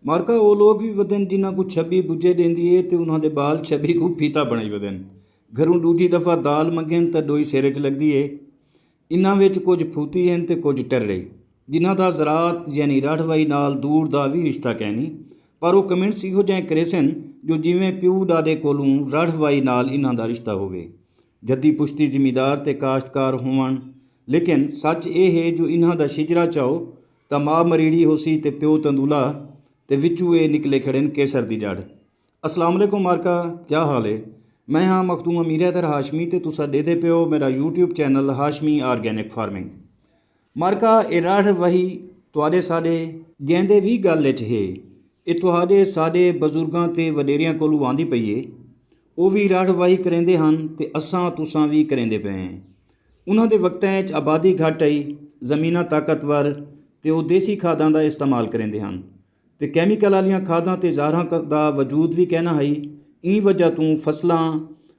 मार्का वो लोग भी वधन जिन्हों को छब्बी बुझे देंदी है तो उन्होंने बाल छब्बी को फीता बनाई वधन। घरों दूजी दफ़ा दाल मंगन तो डोई सिर च लगती है। इन्हां विच कुछ फूती हैं तो कुछ टर्रे जिन्हां दा ज़रात यानी राठवाई नाल दूर दा भी रिश्ता कहनी, पर वो कमेंट्स इहो जिहे करे सन जो जिवें प्यू दादे कोलों राठवाई नाल इन्हां दा रिश्ता होवे, जद्दी पुश्ती जिमीदार ते काश्तकार होवन। लेकिन सच ये है जो इन्हां दा शिजरा चाओ तो माँ मरीड़ी होसी ते प्यो तंदूला ते विचू ये निकले खड़े न केसर दी जड़। अस्सलाम वालेकुम मार्का, क्या हाल है? मैं हाँ मखदूम अमीर हैदर हाशमी ते तुसा देदे पियो मेरा YouTube channel Hashmi organic farming. मार्का ये राठ वही तुहाडे साडे जैंदे भी गल च है, ये तुहाडे साडे बजुर्गां ते वडेरियां कोलों आंदी पई है। वो भी राठ वाही करेंदे हन ते असां तुसां भी करेंदे पे हैं। उन्हां दे वक्तां च आबादी घट आई, ज़मीनां ताकतवर ते वो देसी खादां दा इस्तेमाल करेंदे हन ते कैमिकल वालियां खादां ते ज़ाहरां दा वजूद भी कहना है। ई वजह तों फसलां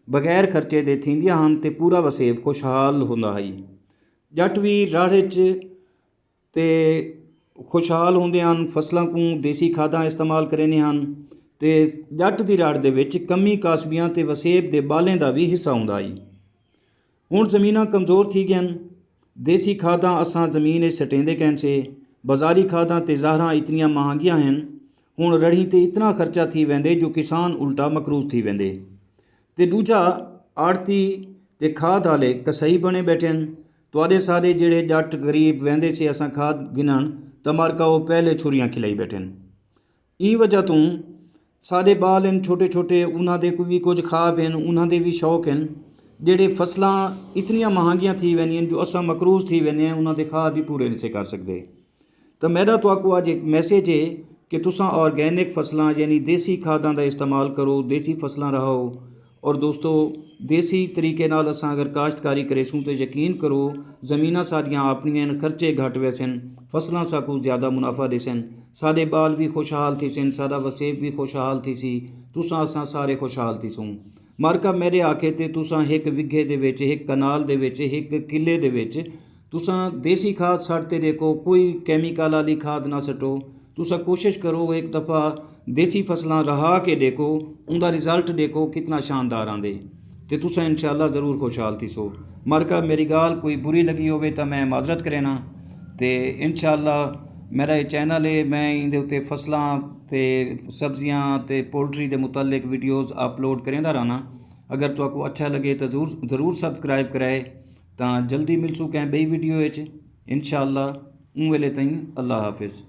बगैर खर्चे दे थींदियां हन ते पूरा वसेब खुशहाल हुंदा है। जट भी राठ च ते खुशहाल होंदे हन, फसलां को देसी खादां इस्तेमाल करेंदे हन ते जट दी राठ दे विच कमी कासबियां ते वसेब दे बालें दा भी हिस्सा हुंदा है। हुण ज़मीनां कमज़ोर थी गईन, देसी खादां असां ज़मीन सटेंदे कैंसे, बाज़ारी खादां ते ज़ाहरां इतनियां महांगियां हैं। हुण रड़ी ते इतना खर्चा थी वेंदे जो किसान उल्टा मकरूज थी वेंदे ते दूजा आड़ती ते खाद वाले कसई बने बैठे न। तुहाडे सारे जिहड़े जट गरीब वेंदे से असां खाद गिनण तो मार्का वो पहले छुरियां खिलाई बैठे न। ई वजह तों साडे बाल हैं छोटे छोटे, उन्हां दे भी कुछ ख्वाब हैं, उन्हां दे भी शौक हैं। जिहड़े फसलां इतनियां महांगियां थी वेंदियां जो असां मकरूज थी वेंदे हैं, उन्हां दे ख्वाब भी पूरे नहीं से कर सकते। तो मेरा तुहाकू अज एक मैसेज है कि तुसां ऑर्गेनिक फसलां यानी देसी खादां दा इस्तेमाल करो, देसी फसलां रहो। और दोस्तों देसी तरीके नाल असां अगर काश्तकारी करेसूं तो यकीन करो ज़मीनां साडियां अपनियां न, खर्चे घट वैसन, फसलां साकू ज़्यादा मुनाफा देसन, साडे बाल भी खुशहाल थी सन, साडा वसेब भी खुशहाल थी सी, तुसां असां सारे खुशहाल थी सूं। मार्का मेरे आखे ते तुसां एक विघे दे विच, एक कनाल दे विच, एक किले दे विच तुसां देसी खाद सटते देखो, कोई कैमिकल वाली खाद ना सटो। तुसां कोशिश करो एक दफ़ा देसी फसलां रहा के देखो, उनका रिजल्ट देखो कितना शानदार आंदे ते तुसां इंशाअल्लाह ज़रूर खुशहाल थी सो। मार्का मेरी गाल कोई बुरी लगी होवे तो मैं माजरत करेना ते इंशाअल्लाह मेरा ये चैनल है, मैं इंदे उत्ते फसलां ते सब्जियां ते पोल्ट्री दे मुतल्लिक वीडियोज़ अपलोड करेंदा रहना। अगर तुहाकू अच्छा लगे तो ज़रूर सब्सक्राइब कराए तो जल्दी मिलसूं कैं बई वीडियो इंशाअल्लाह। उन वेले ताईं अल्लाह हाफिज़।